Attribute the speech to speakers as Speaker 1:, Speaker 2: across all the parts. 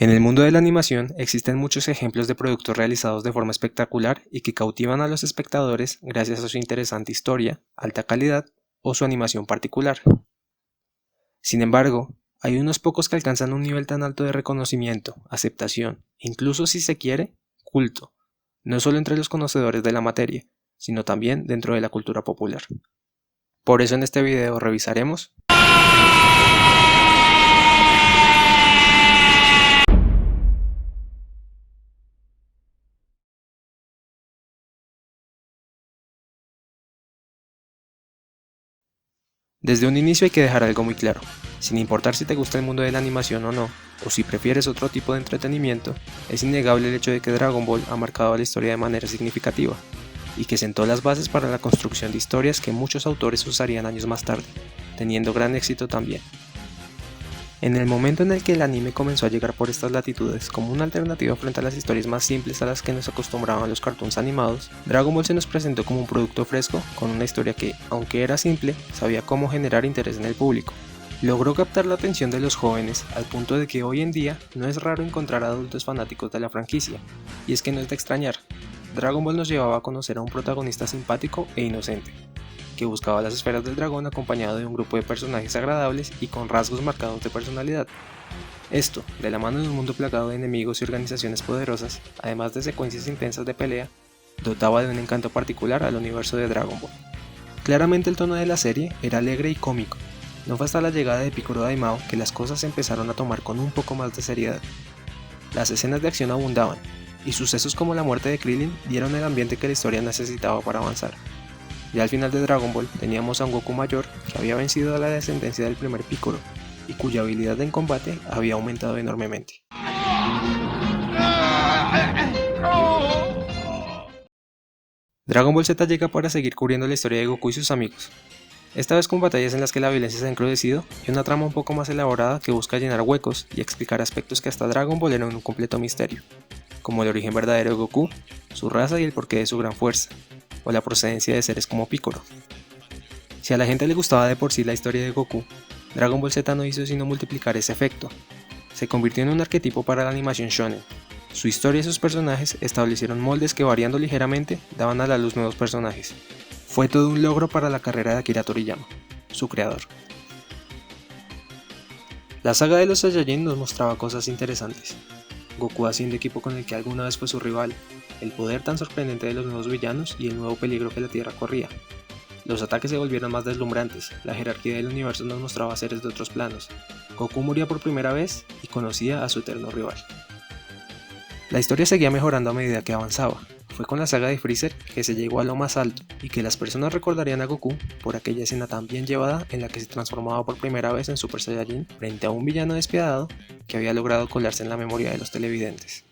Speaker 1: En el mundo de la animación existen muchos ejemplos de productos realizados de forma espectacular y que cautivan a los espectadores gracias a su interesante historia, alta calidad o su animación particular. Sin embargo, hay unos pocos que alcanzan un nivel tan alto de reconocimiento, aceptación, e incluso si se quiere, culto, no solo entre los conocedores de la materia, sino también dentro de la cultura popular. Por eso en este video revisaremos Desde un inicio hay que dejar algo muy claro, sin importar si te gusta el mundo de la animación o no, o si prefieres otro tipo de entretenimiento, es innegable el hecho de que Dragon Ball ha marcado la historia de manera significativa, y que sentó las bases para la construcción de historias que muchos autores usarían años más tarde, teniendo gran éxito también. En el momento en el que el anime comenzó a llegar por estas latitudes como una alternativa frente a las historias más simples a las que nos acostumbraban los cartoons animados, Dragon Ball se nos presentó como un producto fresco con una historia que, aunque era simple, sabía cómo generar interés en el público. Logró captar la atención de los jóvenes al punto de que hoy en día no es raro encontrar adultos fanáticos de la franquicia, y es que no es de extrañar, Dragon Ball nos llevaba a conocer a un protagonista simpático e inocente, que buscaba las esferas del dragón acompañado de un grupo de personajes agradables y con rasgos marcados de personalidad. Esto, de la mano de un mundo plagado de enemigos y organizaciones poderosas, además de secuencias intensas de pelea, dotaba de un encanto particular al universo de Dragon Ball. Claramente el tono de la serie era alegre y cómico, no fue hasta la llegada de Piccolo Daimao que las cosas se empezaron a tomar con un poco más de seriedad. Las escenas de acción abundaban, y sucesos como la muerte de Krillin dieron el ambiente que la historia necesitaba para avanzar. Ya al final de Dragon Ball teníamos a un Goku mayor que había vencido a la descendencia del primer Piccolo y cuya habilidad en combate había aumentado enormemente. Dragon Ball Z llega para seguir cubriendo la historia de Goku y sus amigos, esta vez con batallas en las que la violencia se ha encrudecido y una trama un poco más elaborada que busca llenar huecos y explicar aspectos que hasta Dragon Ball eran un completo misterio, como el origen verdadero de Goku, su raza y el porqué de su gran fuerza, o la procedencia de seres como Piccolo. Si a la gente le gustaba de por sí la historia de Goku, Dragon Ball Z no hizo sino multiplicar ese efecto. Se convirtió en un arquetipo para la animación shonen. Su historia y sus personajes establecieron moldes que, variando ligeramente, daban a la luz nuevos personajes. Fue todo un logro para la carrera de Akira Toriyama, su creador. La saga de los Saiyajin nos mostraba cosas interesantes. Goku haciendo equipo con el que alguna vez fue su rival, el poder tan sorprendente de los nuevos villanos y el nuevo peligro que la Tierra corría. Los ataques se volvieron más deslumbrantes, la jerarquía del universo nos mostraba seres de otros planos. Goku moría por primera vez y conocía a su eterno rival. La historia seguía mejorando a medida que avanzaba. Fue con la saga de Freezer que se llegó a lo más alto y que las personas recordarían a Goku por aquella escena tan bien llevada en la que se transformaba por primera vez en Super Saiyajin frente a un villano despiadado que había logrado colarse en la memoria de los televidentes.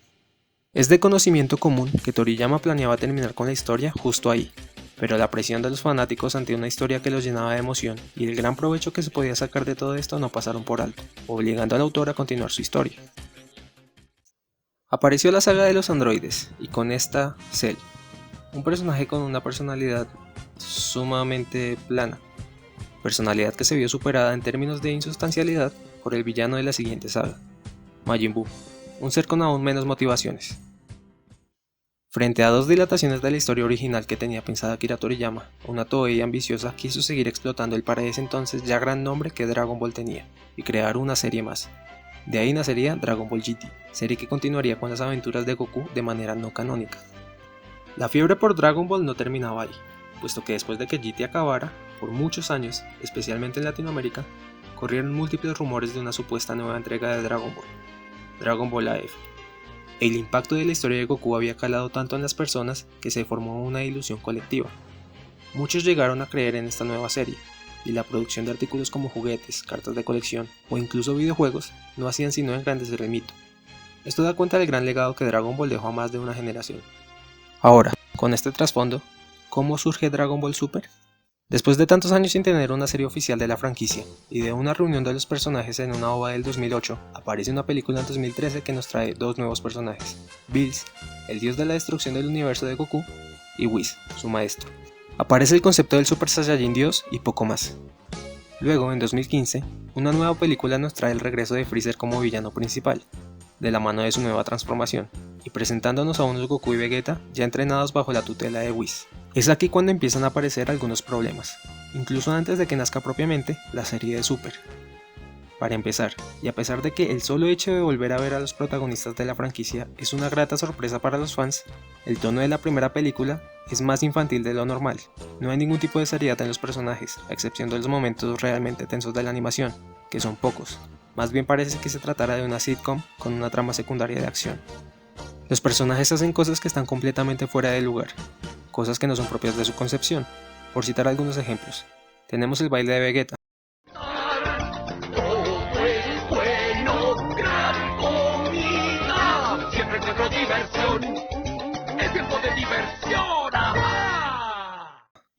Speaker 1: Es de conocimiento común que Toriyama planeaba terminar con la historia justo ahí, pero la presión de los fanáticos ante una historia que los llenaba de emoción y el gran provecho que se podía sacar de todo esto no pasaron por alto, obligando al autor a continuar su historia. Apareció la saga de los androides, y con esta Cell, un personaje con una personalidad sumamente plana, personalidad que se vio superada en términos de insustancialidad por el villano de la siguiente saga, Majin Buu, un ser con aún menos motivaciones. Frente a dos dilataciones de la historia original que tenía pensada Akira Toriyama, una Toei ambiciosa quiso seguir explotando el para ese entonces ya gran nombre que Dragon Ball tenía, y crear una serie más. De ahí nacería Dragon Ball GT, serie que continuaría con las aventuras de Goku de manera no canónica. La fiebre por Dragon Ball no terminaba ahí, puesto que después de que GT acabara, por muchos años, especialmente en Latinoamérica, corrieron múltiples rumores de una supuesta nueva entrega de Dragon Ball, Dragon Ball AF. El impacto de la historia de Goku había calado tanto en las personas que se formó una ilusión colectiva. Muchos llegaron a creer en esta nueva serie, y la producción de artículos como juguetes, cartas de colección o incluso videojuegos no hacían sino engrandecer el mito. Esto da cuenta del gran legado que Dragon Ball dejó a más de una generación. Ahora, con este trasfondo, ¿cómo surge Dragon Ball Super? Después de tantos años sin tener una serie oficial de la franquicia y de una reunión de los personajes en una OVA del 2008, aparece una película en 2013 que nos trae dos nuevos personajes, Bills, el dios de la destrucción del universo de Goku, y Whis, su maestro. Aparece el concepto del Super Saiyajin Dios y poco más. Luego, en 2015, una nueva película nos trae el regreso de Freezer como villano principal. de la mano de su nueva transformación, y presentándonos a unos Goku y Vegeta ya entrenados bajo la tutela de Whis. Es aquí cuando empiezan a aparecer algunos problemas, incluso antes de que nazca propiamente la serie de Super. Para empezar, y a pesar de que el solo hecho de volver a ver a los protagonistas de la franquicia es una grata sorpresa para los fans, el tono de la primera película es más infantil de lo normal. No hay ningún tipo de seriedad en los personajes, a excepción de los momentos realmente tensos de la animación, que son pocos. Más bien parece que se tratara de una sitcom con una trama secundaria de acción. Los personajes hacen cosas que están completamente fuera de lugar, cosas que no son propias de su concepción. Por citar algunos ejemplos, tenemos el baile de Vegeta.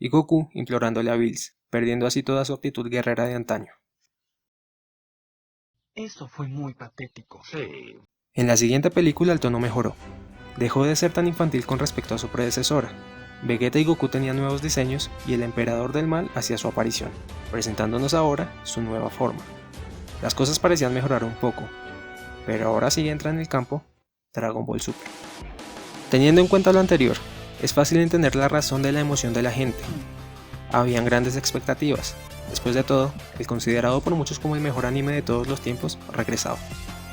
Speaker 1: Y Goku implorándole a Bills, perdiendo así toda su actitud guerrera de antaño.
Speaker 2: Eso fue muy patético. Sí.
Speaker 1: En la siguiente película el tono mejoró. Dejó de ser tan infantil con respecto a su predecesora. Vegeta y Goku tenían nuevos diseños y el Emperador del Mal hacía su aparición, presentándonos ahora su nueva forma. Las cosas parecían mejorar un poco, pero ahora sí entra en el campo Dragon Ball Super. Teniendo en cuenta lo anterior, es fácil entender la razón de la emoción de la gente. Habían grandes expectativas. Después de todo, el considerado por muchos como el mejor anime de todos los tiempos regresaba.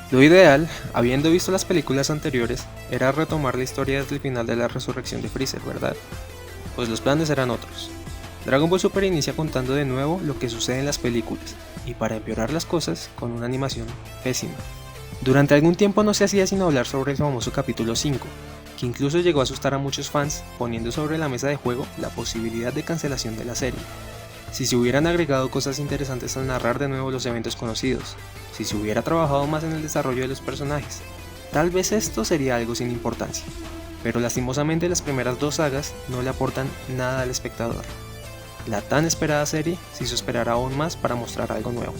Speaker 1: Lo ideal, habiendo visto las películas anteriores, era retomar la historia desde el final de la resurrección de Freezer, ¿verdad? Pues los planes eran otros. Dragon Ball Super inicia contando de nuevo lo que sucede en las películas, y para empeorar las cosas, con una animación pésima. Durante algún tiempo no se hacía sino hablar sobre el famoso capítulo 5, que incluso llegó a asustar a muchos fans, poniendo sobre la mesa de juego la posibilidad de cancelación de la serie. Si se hubieran agregado cosas interesantes al narrar de nuevo los eventos conocidos, si se hubiera trabajado más en el desarrollo de los personajes, tal vez esto sería algo sin importancia, pero lastimosamente las primeras dos sagas no le aportan nada al espectador. La tan esperada serie se hizo esperar aún más para mostrar algo nuevo.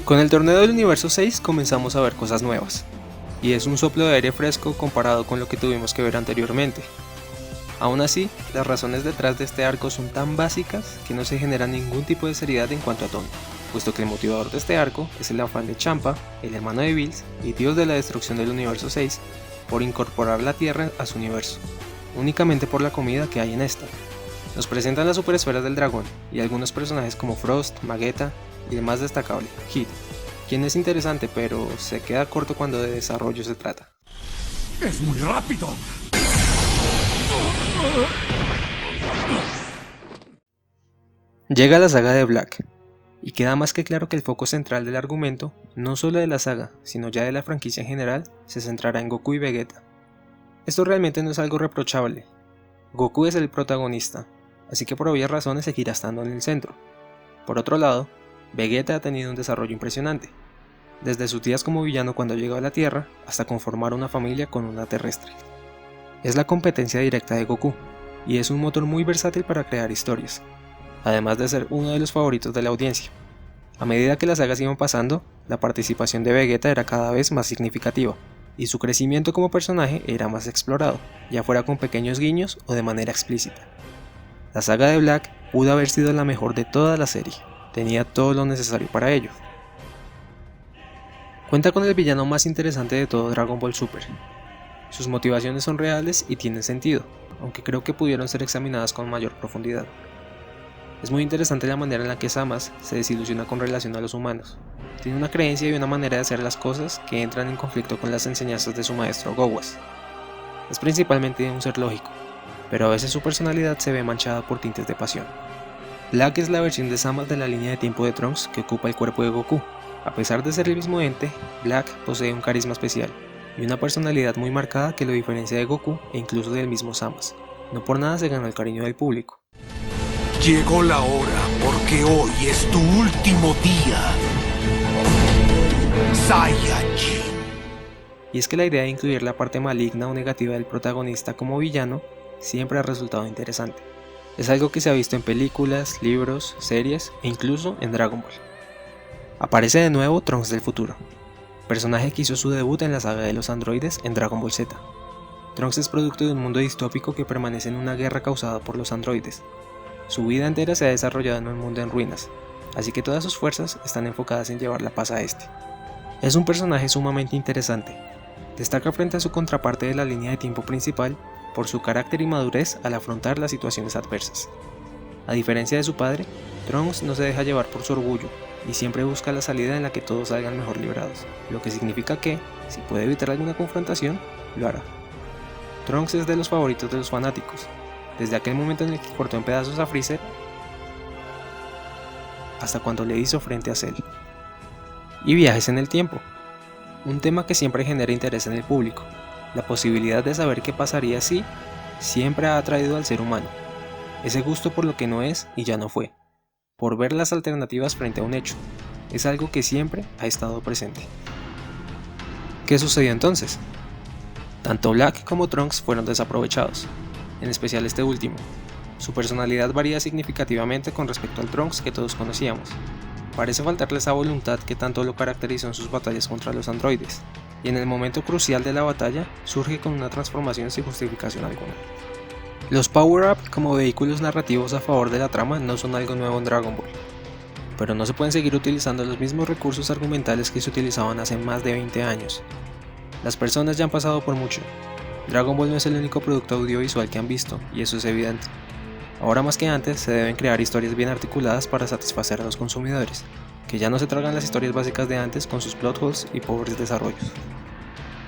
Speaker 1: Con el torneo del universo 6 comenzamos a ver cosas nuevas, y es un soplo de aire fresco comparado con lo que tuvimos que ver anteriormente. Aún así, las razones detrás de este arco son tan básicas que no se genera ningún tipo de seriedad en cuanto a tono, puesto que el motivador de este arco es el afán de Champa, el hermano de Bills y dios de la destrucción del universo 6, por incorporar la Tierra a su universo, únicamente por la comida que hay en esta. Nos presentan las superesferas del dragón y algunos personajes como Frost, Magetta y el más destacable, Kid, quien es interesante pero se queda corto cuando de desarrollo se trata.
Speaker 2: ¡Es muy rápido!
Speaker 1: Llega la saga de Black, y queda más que claro que el foco central del argumento, no solo de la saga, sino ya de la franquicia en general, se centrará en Goku y Vegeta. Esto realmente no es algo reprochable. Goku es el protagonista, así que por obvias razones seguirá estando en el centro. Por otro lado, Vegeta ha tenido un desarrollo impresionante, desde sus días como villano cuando llegó a la Tierra hasta conformar una familia con una terrestre. Es la competencia directa de Goku, y es un motor muy versátil para crear historias, además de ser uno de los favoritos de la audiencia. A medida que las sagas iban pasando, la participación de Vegeta era cada vez más significativa, y su crecimiento como personaje era más explorado, ya fuera con pequeños guiños o de manera explícita. La saga de Black pudo haber sido la mejor de toda la serie, tenía todo lo necesario para ello. Cuenta con el villano más interesante de todo Dragon Ball Super. Sus motivaciones son reales y tienen sentido, aunque creo que pudieron ser examinadas con mayor profundidad. Es muy interesante la manera en la que Zamasu se desilusiona con relación a los humanos. Tiene una creencia y una manera de hacer las cosas que entran en conflicto con las enseñanzas de su maestro Gowas. Es principalmente un ser lógico, pero a veces su personalidad se ve manchada por tintes de pasión. Black es la versión de Zamasu de la línea de tiempo de Trunks que ocupa el cuerpo de Goku. A pesar de ser el mismo ente, Black posee un carisma especial y una personalidad muy marcada que lo diferencia de Goku e incluso del mismo Zamasu. No por nada se ganó el cariño del público.
Speaker 2: Llegó la hora, porque hoy es tu último día. Saiyajin.
Speaker 1: Y es que la idea de incluir la parte maligna o negativa del protagonista como villano siempre ha resultado interesante. Es algo que se ha visto en películas, libros, series e incluso en Dragon Ball. Aparece de nuevo Trunks del futuro, personaje que hizo su debut en la saga de los androides en Dragon Ball Z. Trunks es producto de un mundo distópico que permanece en una guerra causada por los androides. Su vida entera se ha desarrollado en un mundo en ruinas, así que todas sus fuerzas están enfocadas en llevar la paz a este. Es un personaje sumamente interesante, Destaca frente a su contraparte de la línea de tiempo principal por su carácter y madurez al afrontar las situaciones adversas. A diferencia de su padre, Trunks no se deja llevar por su orgullo y siempre busca la salida en la que todos salgan mejor librados, lo que significa que, si puede evitar alguna confrontación, lo hará. Trunks es de los favoritos de los fanáticos, desde aquel momento en el que cortó en pedazos a Freezer hasta cuando le hizo frente a Cell. Y viajes en el tiempo, un tema que siempre genera interés en el público. La posibilidad de saber qué pasaría si siempre ha atraído al ser humano, ese gusto por lo que no es y ya no fue, por ver las alternativas frente a un hecho, es algo que siempre ha estado presente. ¿Qué sucedió entonces? Tanto Black como Trunks fueron desaprovechados, en especial este último. Su personalidad varía significativamente con respecto al Trunks que todos conocíamos. Parece faltarle esa voluntad que tanto lo caracterizó en sus batallas contra los androides, y en el momento crucial de la batalla surge con una transformación sin justificación alguna. Los power-up como vehículos narrativos a favor de la trama no son algo nuevo en Dragon Ball, pero no se pueden seguir utilizando los mismos recursos argumentales que se utilizaban hace más de 20 años. Las personas ya han pasado por mucho. Dragon Ball no es el único producto audiovisual que han visto, y eso es evidente. Ahora más que antes se deben crear historias bien articuladas para satisfacer a los consumidores, que ya no se tragan las historias básicas de antes con sus plot holes y pobres desarrollos.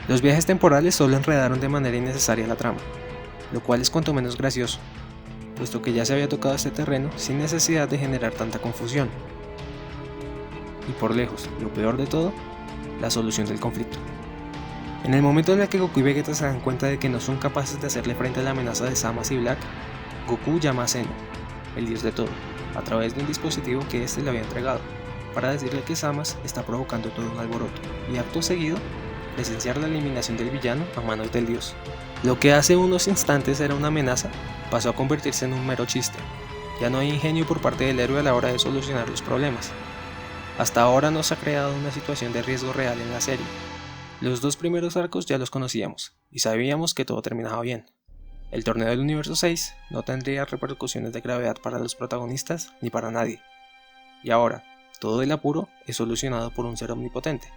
Speaker 1: Los viajes temporales solo enredaron de manera innecesaria la trama, lo cual es cuanto menos gracioso, puesto que ya se había tocado este terreno sin necesidad de generar tanta confusión. Y por lejos, lo peor de todo, la solución del conflicto. En el momento en el que Goku y Vegeta se dan cuenta de que no son capaces de hacerle frente a la amenaza de Zamasu y Black, Goku llama a Zeno, el dios de todo, a través de un dispositivo que éste le había entregado, para decirle que Zamasu está provocando todo un alboroto, y acto seguido, presenciar la eliminación del villano a manos del dios. Lo que hace unos instantes era una amenaza, pasó a convertirse en un mero chiste. Ya no hay ingenio por parte del héroe a la hora de solucionar los problemas. Hasta ahora no se ha creado una situación de riesgo real en la serie. Los dos primeros arcos ya los conocíamos, y sabíamos que todo terminaba bien. El torneo del universo 6 no tendría repercusiones de gravedad para los protagonistas ni para nadie. Y ahora, todo el apuro es solucionado por un ser omnipotente.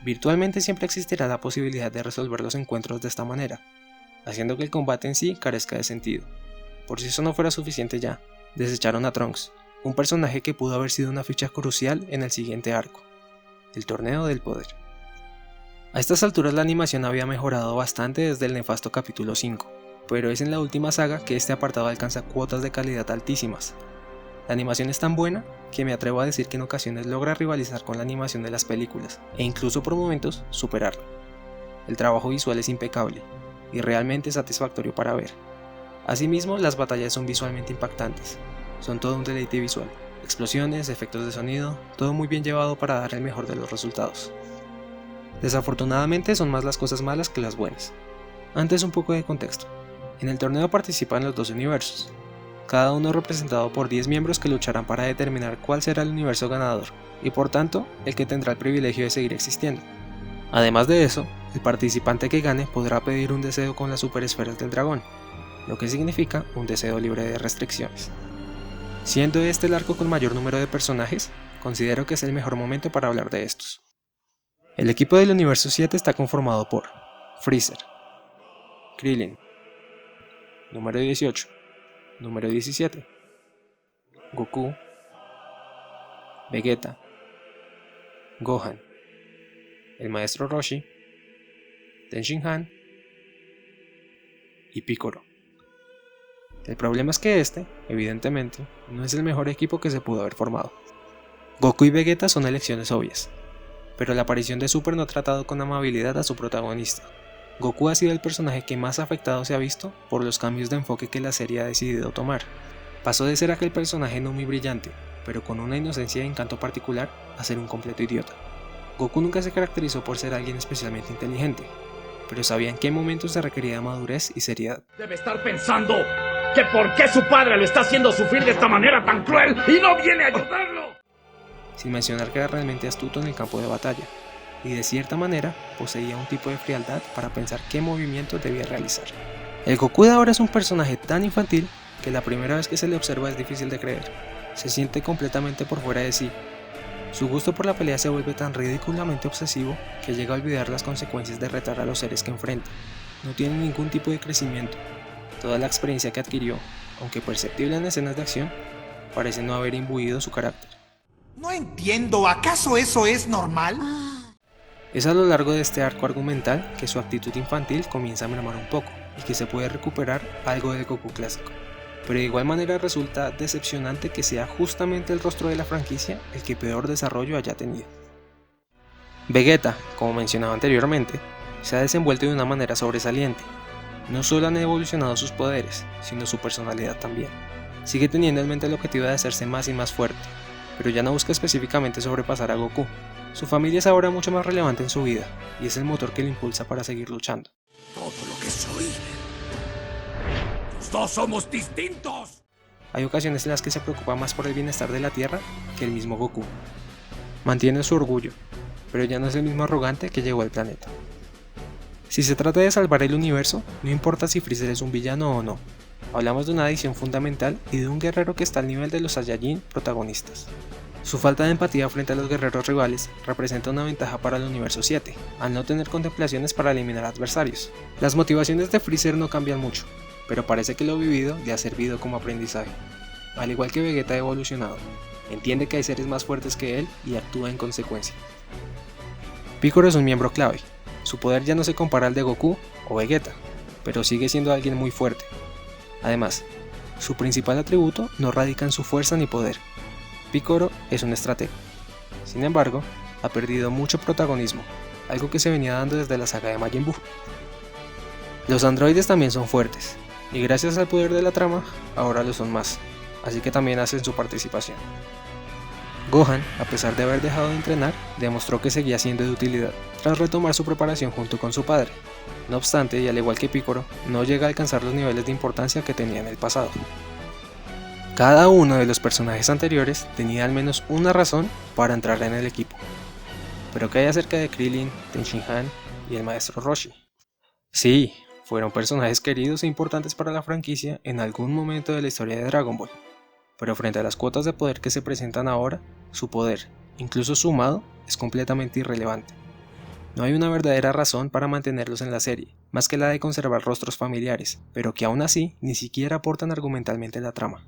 Speaker 1: Virtualmente siempre existirá la posibilidad de resolver los encuentros de esta manera, haciendo que el combate en sí carezca de sentido. Por si eso no fuera suficiente ya, desecharon a Trunks, un personaje que pudo haber sido una ficha crucial en el siguiente arco, el Torneo del Poder. A estas alturas la animación había mejorado bastante desde el nefasto capítulo 5, pero es en la última saga que este apartado alcanza cuotas de calidad altísimas. La animación es tan buena que me atrevo a decir que en ocasiones logra rivalizar con la animación de las películas, e incluso por momentos superarla. El trabajo visual es impecable, y realmente satisfactorio para ver. Asimismo, las batallas son visualmente impactantes, son todo un deleite visual, explosiones, efectos de sonido, todo muy bien llevado para dar el mejor de los resultados. Desafortunadamente son más las cosas malas que las buenas. Antes un poco de contexto. En el torneo participan los 12 universos, cada uno representado por 10 miembros que lucharán para determinar cuál será el universo ganador, y por tanto, el que tendrá el privilegio de seguir existiendo. Además de eso, el participante que gane podrá pedir un deseo con las superesferas del dragón, lo que significa un deseo libre de restricciones. Siendo este el arco con mayor número de personajes, considero que es el mejor momento para hablar de estos. El equipo del universo 7 está conformado por Freezer, Krillin, número 18, número 17, Goku, Vegeta, Gohan, el maestro Roshi, Ten Shin-Han y Piccolo. El problema es que este, evidentemente, no es el mejor equipo que se pudo haber formado. Goku y Vegeta son elecciones obvias, pero la aparición de Super no ha tratado con amabilidad a su protagonista. Goku ha sido el personaje que más afectado se ha visto por los cambios de enfoque que la serie ha decidido tomar. Pasó de ser aquel personaje no muy brillante, pero con una inocencia y encanto particular, a ser un completo idiota. Goku nunca se caracterizó por ser alguien especialmente inteligente, pero sabía en qué momentos se requería madurez y seriedad.
Speaker 3: Debe estar pensando que por qué su padre lo está haciendo sufrir de esta manera tan cruel y no viene a ayudarlo.
Speaker 1: Sin mencionar que era realmente astuto en el campo de batalla, y de cierta manera poseía un tipo de frialdad para pensar qué movimientos debía realizar. El Goku de ahora es un personaje tan infantil que la primera vez que se le observa es difícil de creer. Se siente completamente por fuera de sí, Su gusto por la pelea se vuelve tan ridículamente obsesivo que llega a olvidar las consecuencias de retar a los seres que enfrenta. No tiene ningún tipo de crecimiento. Toda la experiencia que adquirió, aunque perceptible en escenas de acción, parece no haber imbuido su carácter.
Speaker 2: No entiendo, ¿acaso eso es normal?
Speaker 1: Es a lo largo de este arco argumental que su actitud infantil comienza a mermar un poco y que se puede recuperar algo del Goku clásico. Pero de igual manera resulta decepcionante que sea justamente el rostro de la franquicia el que peor desarrollo haya tenido. Vegeta, como mencionaba anteriormente, se ha desenvuelto de una manera sobresaliente. No solo han evolucionado sus poderes, sino su personalidad también. Sigue teniendo en mente el objetivo de hacerse más y más fuerte, pero ya no busca específicamente sobrepasar a Goku. Su familia es ahora mucho más relevante en su vida, y es el motor que le impulsa para seguir luchando.
Speaker 3: Todo lo que soy. Los dos somos distintos.
Speaker 1: Hay ocasiones en las que se preocupa más por el bienestar de la Tierra que el mismo Goku. Mantiene su orgullo, pero ya no es el mismo arrogante que llegó al planeta. Si se trata de salvar el universo, no importa si Freezer es un villano o no. Hablamos de una adición fundamental y de un guerrero que está al nivel de los Saiyajin protagonistas. Su falta de empatía frente a los guerreros rivales representa una ventaja para el universo 7, al no tener contemplaciones para eliminar adversarios. Las motivaciones de Freezer no cambian mucho, pero parece que lo vivido le ha servido como aprendizaje. Al igual que Vegeta ha evolucionado, entiende que hay seres más fuertes que él y actúa en consecuencia. Piccolo es un miembro clave. Su poder ya no se compara al de Goku o Vegeta, pero sigue siendo alguien muy fuerte. Además, su principal atributo no radica en su fuerza ni poder. Piccolo es un estratega. Sin embargo, ha perdido mucho protagonismo, algo que se venía dando desde la saga de Majin Buu. Los androides también son fuertes, y gracias al poder de la trama, ahora lo son más, así que también hacen su participación. Gohan, a pesar de haber dejado de entrenar, demostró que seguía siendo de utilidad, tras retomar su preparación junto con su padre. No obstante, y al igual que Piccolo, no llega a alcanzar los niveles de importancia que tenía en el pasado. Cada uno de los personajes anteriores tenía al menos una razón para entrar en el equipo. Pero ¿qué hay acerca de Krillin, Tenshin Han y el maestro Roshi? Sí, fueron personajes queridos e importantes para la franquicia en algún momento de la historia de Dragon Ball. Pero frente a las cuotas de poder que se presentan ahora, su poder, incluso sumado, es completamente irrelevante. No hay una verdadera razón para mantenerlos en la serie, más que la de conservar rostros familiares, pero que aún así ni siquiera aportan argumentalmente la trama.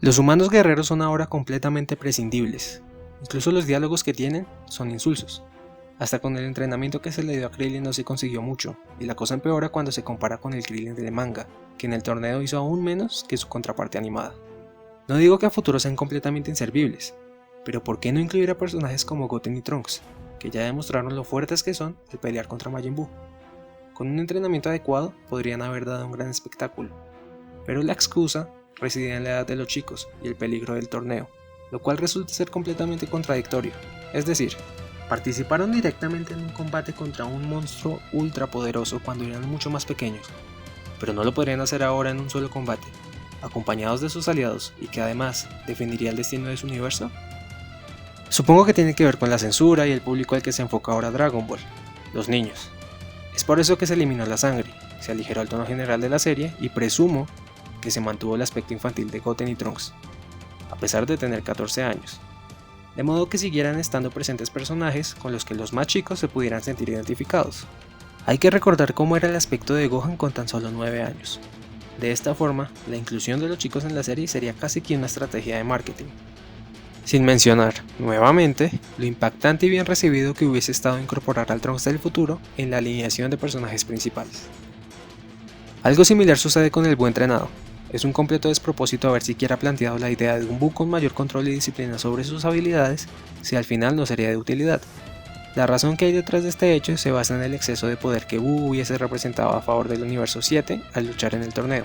Speaker 1: Los humanos guerreros son ahora completamente prescindibles, incluso los diálogos que tienen son insulsos. Hasta con el entrenamiento que se le dio a Krillin no se consiguió mucho, y la cosa empeora cuando se compara con el Krillin del manga, que en el torneo hizo aún menos que su contraparte animada. No digo que a futuro sean completamente inservibles, pero ¿por qué no incluir a personajes como Goten y Trunks, que ya demostraron lo fuertes que son al pelear contra Majin Buu? Con un entrenamiento adecuado podrían haber dado un gran espectáculo, pero la excusa reside en la edad de los chicos y el peligro del torneo, lo cual resulta ser completamente contradictorio. Es decir, participaron directamente en un combate contra un monstruo ultra poderoso cuando eran mucho más pequeños, pero no lo podrían hacer ahora en un solo combate, acompañados de sus aliados y que además defendería el destino de su universo. Supongo que tiene que ver con la censura y el público al que se enfoca ahora Dragon Ball, los niños. Es por eso que se eliminó la sangre, se aligeró el tono general de la serie y presumo que se mantuvo el aspecto infantil de Goten y Trunks, a pesar de tener 14 años, de modo que siguieran estando presentes personajes con los que los más chicos se pudieran sentir identificados. Hay que recordar cómo era el aspecto de Gohan con tan solo 9 años. De esta forma, la inclusión de los chicos en la serie sería casi que una estrategia de marketing. Sin mencionar, nuevamente, lo impactante y bien recibido que hubiese estado incorporar al Trunks del futuro en la alineación de personajes principales. Algo similar sucede con el Buu entrenado. Es un completo despropósito haber siquiera planteado la idea de un Buu con mayor control y disciplina sobre sus habilidades, si al final no sería de utilidad. La razón que hay detrás de este hecho se basa en el exceso de poder que Buu hubiese representado a favor del universo 7 al luchar en el torneo.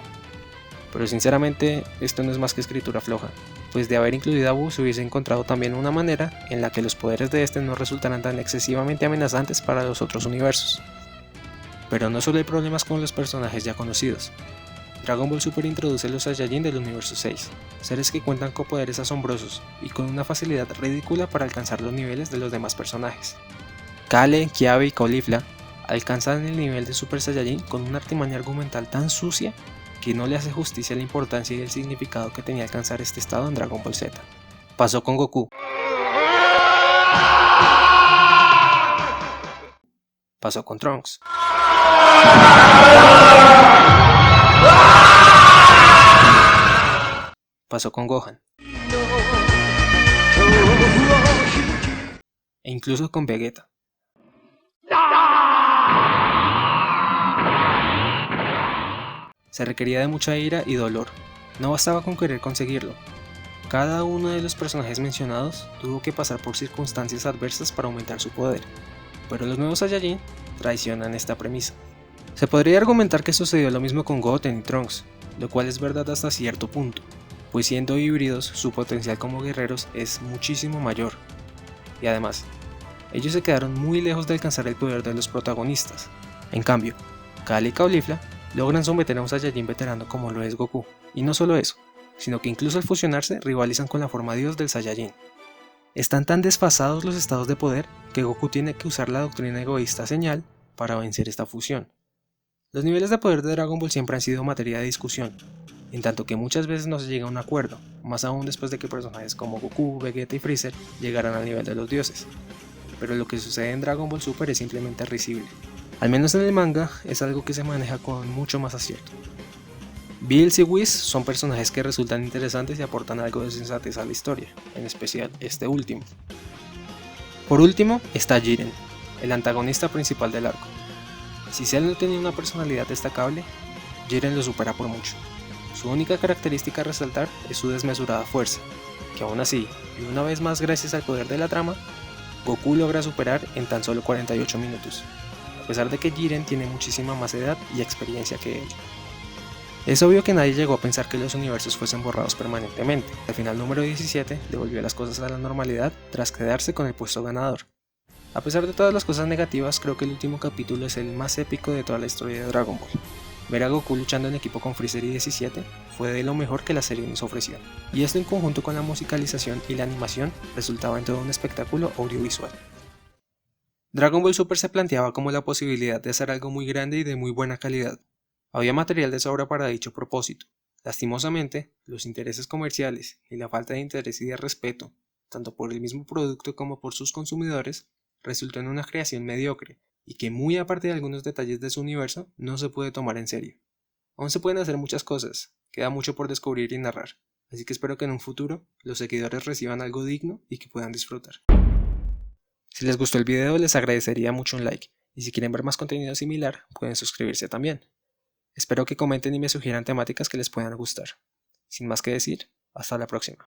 Speaker 1: Pero sinceramente, esto no es más que escritura floja, pues de haber incluido a Buu se hubiese encontrado también una manera en la que los poderes de este no resultaran tan excesivamente amenazantes para los otros universos. Pero no solo hay problemas con los personajes ya conocidos. Dragon Ball Super introduce los Saiyajin del universo 6, seres que cuentan con poderes asombrosos y con una facilidad ridícula para alcanzar los niveles de los demás personajes. Kale, Kiabe y Caulifla alcanzan el nivel de Super Saiyajin con una artimaña argumental tan sucia que no le hace justicia a la importancia y el significado que tenía alcanzar este estado en Dragon Ball Z. Pasó con Goku. Pasó con Trunks. Pasó con Gohan. E incluso con Vegeta. Se requería de mucha ira y dolor. No bastaba con querer conseguirlo. Cada uno de los personajes mencionados tuvo que pasar por circunstancias adversas para aumentar su poder, pero los nuevos Saiyajin traicionan esta premisa. Se podría argumentar que sucedió lo mismo con Goten y Trunks, lo cual es verdad hasta cierto punto, pues siendo híbridos su potencial como guerreros es muchísimo mayor. Y además, ellos se quedaron muy lejos de alcanzar el poder de los protagonistas. En cambio, Kale y Caulifla logran someter a un Saiyajin veterano como lo es Goku, y no solo eso, sino que incluso al fusionarse rivalizan con la forma Dios del Saiyajin. Están tan desfasados los estados de poder que Goku tiene que usar la doctrina egoísta señal para vencer esta fusión. Los niveles de poder de Dragon Ball siempre han sido materia de discusión, en tanto que muchas veces no se llega a un acuerdo, más aún después de que personajes como Goku, Vegeta y Freezer llegaran al nivel de los dioses. Pero lo que sucede en Dragon Ball Super es simplemente risible. Al menos en el manga es algo que se maneja con mucho más acierto. Bills y Whis son personajes que resultan interesantes y aportan algo de sensatez a la historia, en especial este último. Por último está Jiren, el antagonista principal del arco. Si Cell no tenía una personalidad destacable, Jiren lo supera por mucho. Su única característica a resaltar es su desmesurada fuerza, que aún así, y una vez más gracias al poder de la trama, Goku logra superar en tan solo 48 minutos, a pesar de que Jiren tiene muchísima más edad y experiencia que él. Es obvio que nadie llegó a pensar que los universos fuesen borrados permanentemente. Al final número 17 devolvió las cosas a la normalidad tras quedarse con el puesto ganador. A pesar de todas las cosas negativas, creo que el último capítulo es el más épico de toda la historia de Dragon Ball. Ver a Goku luchando en equipo con Freezer y 17 fue de lo mejor que la serie nos ofreció, y esto en conjunto con la musicalización y la animación resultaba en todo un espectáculo audiovisual. Dragon Ball Super se planteaba como la posibilidad de hacer algo muy grande y de muy buena calidad. Había material de sobra para dicho propósito. Lastimosamente, los intereses comerciales y la falta de interés y de respeto, tanto por el mismo producto como por sus consumidores, resultó en una creación mediocre, y que muy aparte de algunos detalles de su universo, no se puede tomar en serio. Aún se pueden hacer muchas cosas, queda mucho por descubrir y narrar, así que espero que en un futuro los seguidores reciban algo digno y que puedan disfrutar. Si les gustó el video les agradecería mucho un like, y si quieren ver más contenido similar, pueden suscribirse también. Espero que comenten y me sugieran temáticas que les puedan gustar. Sin más que decir, hasta la próxima.